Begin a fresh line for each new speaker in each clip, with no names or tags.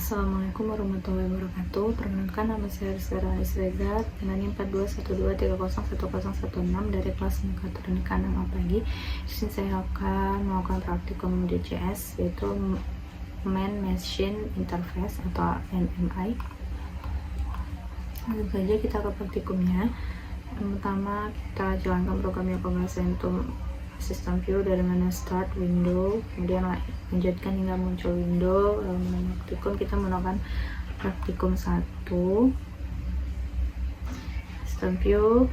Assalamualaikum warahmatullahi wabarakatuh. Perkenalkan, nama saya Rizka Reza dengan NIM 4212301016 dari kelas Mekatronika 6A pagi. Di sini saya akan melakukan praktikum DCS, yaitu Man Machine Interface atau MMI. Langsung saja kita ke praktikumnya. Yang pertama, kita jalankan program Yokogawa untuk System View dari menu Start, Window, kemudian lanjutkan hingga muncul window. Lalu menu praktikum, kita menggunakan praktikum 1 System View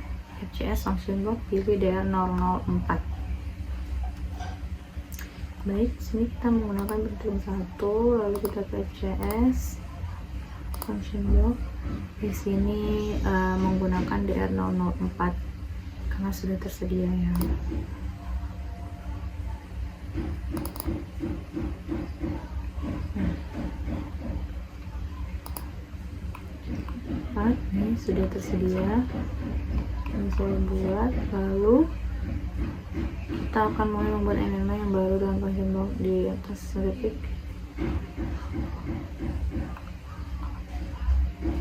FCS Function Block, pilih DR004. Baik, sini kita menggunakan praktikum 1, lalu kita ke FCS Function Block. Di sini menggunakan DR004 karena sudah tersedia ya. Ini sudah tersedia yang saya buat. Lalu kita akan mulai membuat MMI yang baru dengan function block di atas grafik.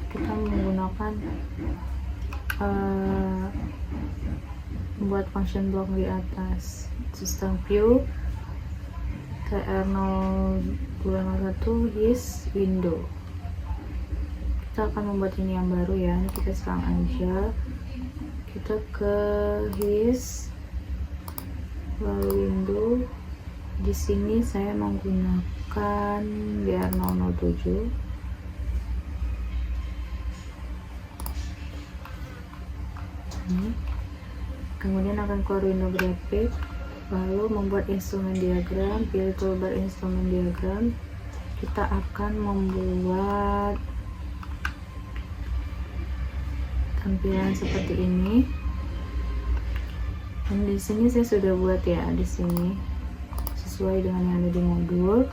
Kita menggunakan membuat function block di atas System View TR0201 his window. Kita akan membuat ini yang baru ya. Ini kita serang aja, kita ke his lalu window. Di sini saya menggunakan DR007. Kemudian akan keluar window grafik, lalu membuat instrumen diagram, pilih toolbar instrumen diagram. Kita akan membuat tampilan seperti ini. Dan di sini saya sudah buat ya, di sini sesuai dengan yang ada di modul.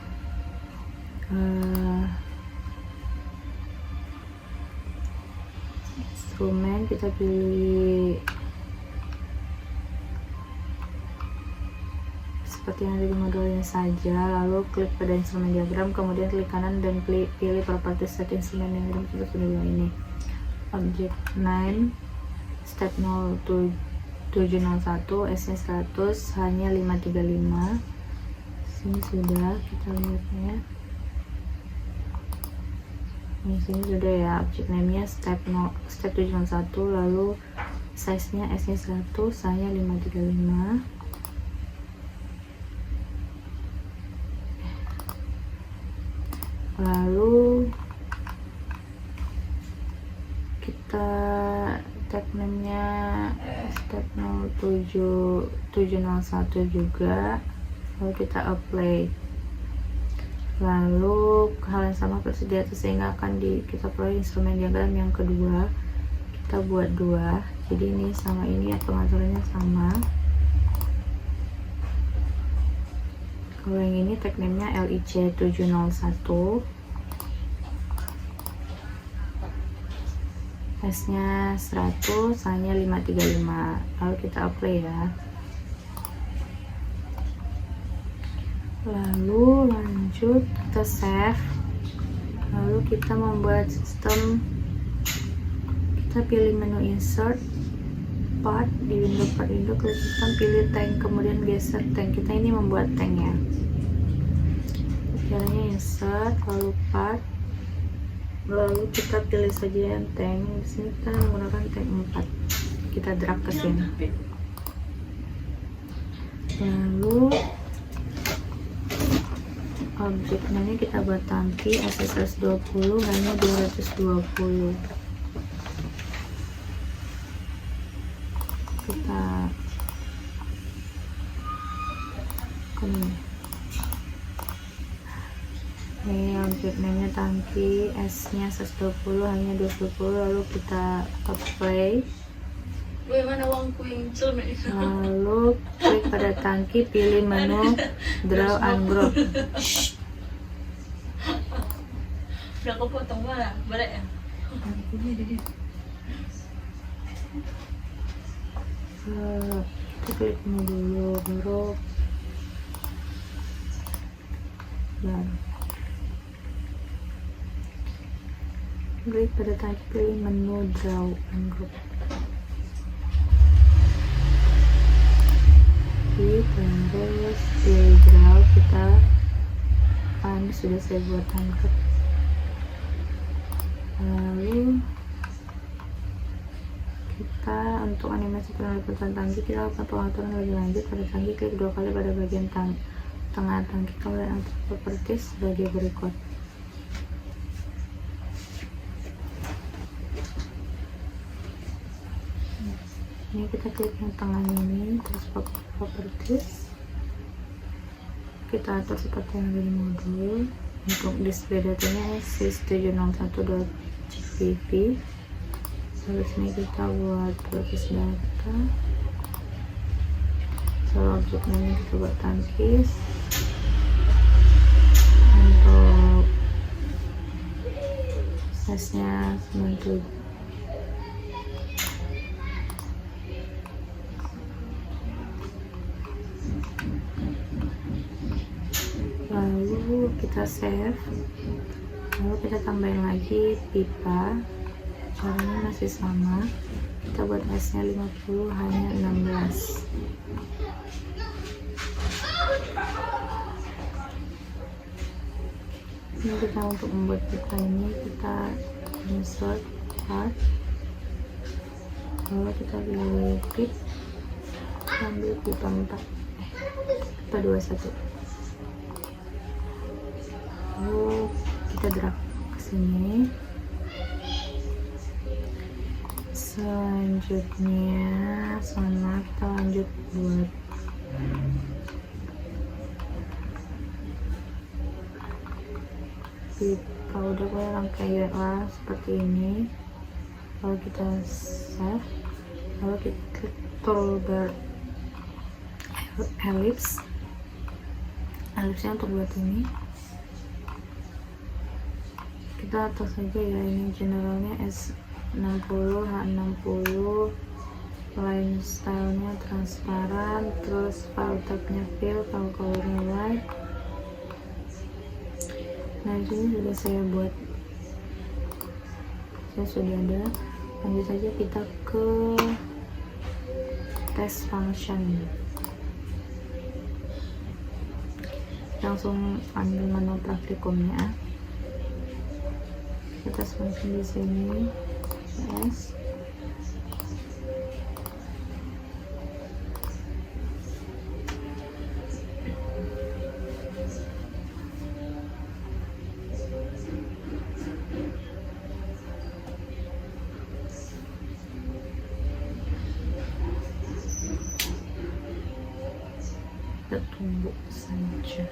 Instrumen kita pilih seperti yang ada di modul ini saja, lalu klik pada instrumen diagram, kemudian klik kanan dan pilih properti set instrumen diagram. Kita sudah bilang ini object name step 0701 S nya 100 hanya 535. Sini sudah, kita lihatnya di sini sudah ya. Object name nya step 701, lalu size nya S nya 100 hanya 535. Lalu kita tag name nya step 0701 juga, lalu kita apply. Lalu hal yang sama persis di atas, sehingga akan kita peroleh instrumen diagram yang kedua. Kita buat 2, jadi ini sama ini ya, pengaturannya sama. Kalau yang ini tag name nya LIC 701, S nya 100 hanya 535. Lalu kita apply ya. Lalu lanjut kita save, lalu kita membuat sistem. Kita pilih menu insert part di window part window, klik hitam, pilih tank, kemudian geser tank. Kita ini membuat tank ya. Caranya insert lalu part, lalu kita pilih saja yang tank. Di sini kita menggunakan tank 4. Kita drag ke sini. Lalu objeknya kita buat tangki SSS 20 hanya 220. Kita ini objeknya tangki, S nya 120 hanya 220, lalu kita apply. Lalu klik pada tangki, pilih menu draw and group.
Udah kepotong mana? Balik ya?
Kita klik menu dulu, group. Dan Klik pada tangki, pilih menu draw and group. Terus pilih draw, kita ini sudah saya buat angkat. Lalu kita untuk animasi peneliputan tangki, kita lakukan pengaturan lebih lanjut pada tangki. Klik 2 kali pada bagian tengah tangki, kemudian atur properties sebagai berikut. Ini kita klik yang tengah ini, terus properties kita atur seperti yang ada di modul. Untuk display datanya sys761.jpg. Terus ini kita buat grafis data. Soal objeknya ini kita buat tangkis. Untuk size-nya 97. Lalu kita save, lalu kita tambahin lagi pipa. Caranya masih sama, kita buat S nya 50, hanya 16. Ini kita untuk membuat pipa ini, kita insert part, lalu kita pilih klik, ambil pipa 4, pipa 21. Lalu kita drag ke sini. Selanjutnya sana kita lanjut buat pipa. Udah punya rangkaian seperti ini. Lalu kita save, lalu kita klik toolbar ellipse. Ellipse untuk buat ini kita atur saja ya, ini generalnya S60, H60, line stylenya transparan, terus file type-nya fill, file color-nya white. Nah ini sudah saya buat, sudah ada. Lanjut saja kita ke test function, langsung ambil menu praktikumnya. Kita function di sini yes. Kita tunggu saja.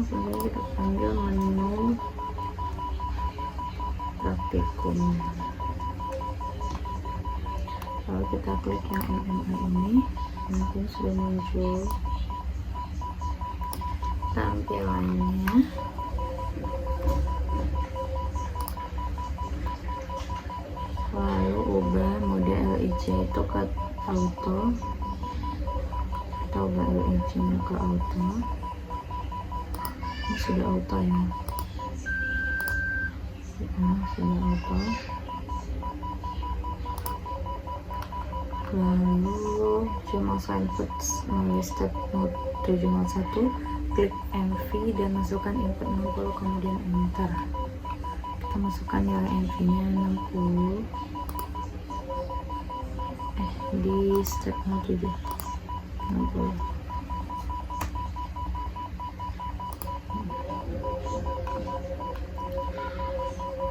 Sudah kita panggil menu praktikum, lalu kita klik yang MMA ini, nanti sudah muncul tampilannya. Lalu ubah mode LIJ itu ke auto, kita ubah LIJ nya ke auto. Ini sudah auto ya, sudah auto. Lalu Jumosa input melalui step mode 701, klik MV dan masukkan input 60, kemudian enter. Kita masukkan nilai MV nya 60 di step mode 60.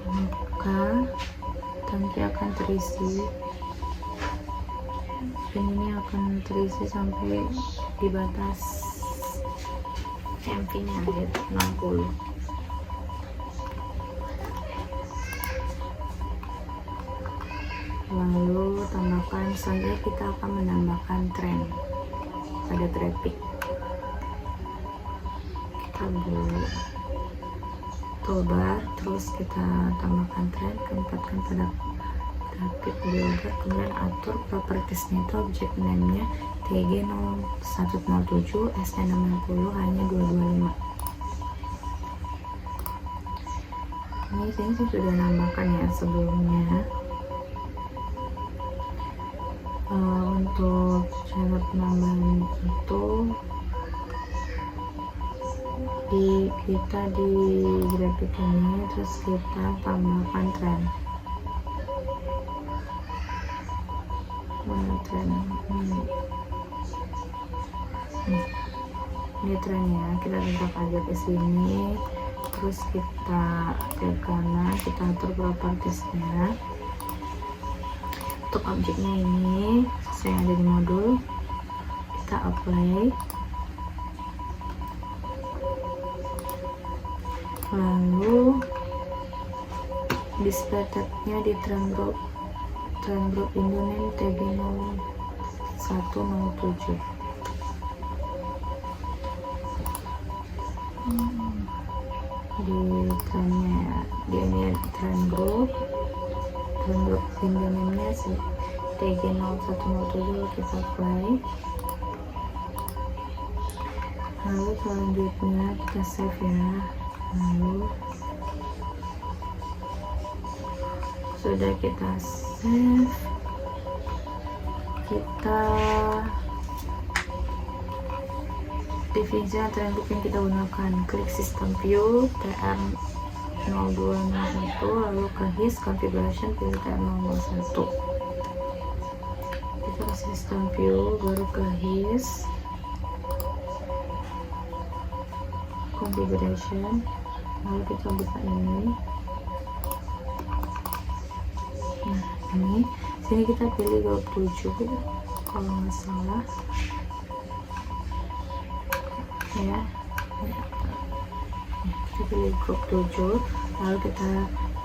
Maka tangki akan terisi, ini akan terisi sampai di batas MV nya yaitu 60. Lalu tambahkan, selanjutnya kita akan menambahkan tren pada traffic. Kita buat toolbar, terus kita tambahkan tren, tempatkan pada grafik builder, kemudian atur propertiesnya itu object name nya TG 0107, S nya 60, hanya 225. Ini saya sudah nambahkan ya sebelumnya. Untuk cara penambahan itu kita di grafik ini, terus kita tambahkan tren. Ini trennya kita tetap aja ke sini, terus kita klik kanan, kita atur propertiesnya. Untuk objeknya ini sesuai yang ada di modul, kita apply, lalu display tabnya di trend group Indonesia TG 0107. Di trennya, di ini trend group Indonesia TG 0107 kita play. Lalu selanjutnya kita save ya. Lalu sudah kita save, kita divisi trend group yang kita gunakan, klik system view TR0201, lalu ke his configuration, pilih TR001. Kita ke system view, baru ke his configuration, lalu kita buka ini. Nah ini sini kita pilih group 7 kalau nggak salah ya. Kita pilih group 7, lalu kita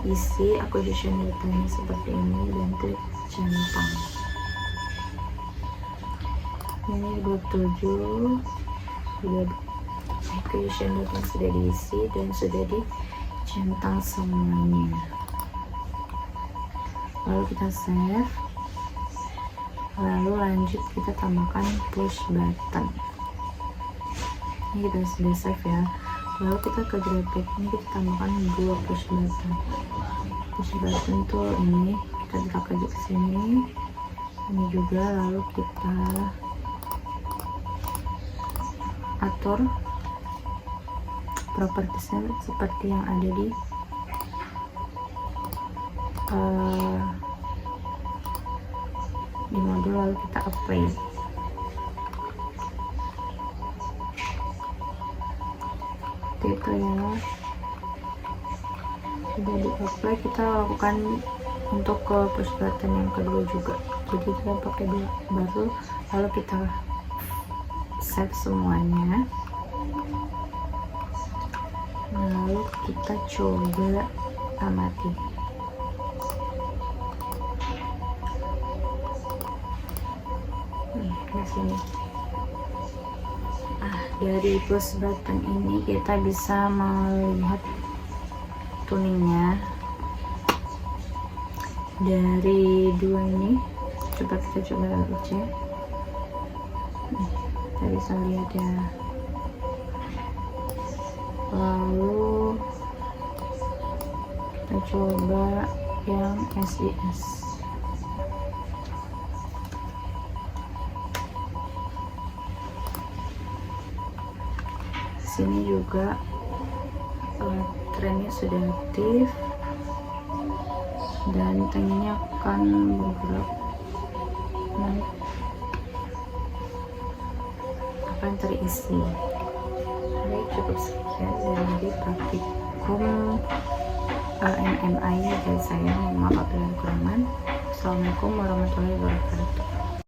isi acquisition datanya seperti ini dan klik centang. Ini group 7 sudah acquisition data sudah diisi dan sudah dicentang semuanya. Lalu kita save, lalu lanjut kita tambahkan push button. Ini kita sudah save ya. Lalu kita ke grafik ini, kita tambahkan 2 push button. Push button tuh ini kita drag aja ke sini, ini juga, lalu kita atur propertiesnya seperti yang ada di modul, lalu kita apply. Itu ya, sudah di apply, kita lakukan untuk ke push button yang kedua juga. Jadi kita pakai baru, lalu kita save semuanya, lalu kita coba amati. Di sini. Dari push button ini kita bisa melihat tuningnya. Dari dua ini, kita coba cek. Kita bisa lihat ya. Lalu kita coba yang SIS. sini juga trennya sudah aktif dan tangannya akan bergerak naik, akan terisi. Baik, cukup sekian dari praktikum MMI dari saya. Mohon maaf apabila ada kekurangan. Assalamualaikum warahmatullahi wabarakatuh.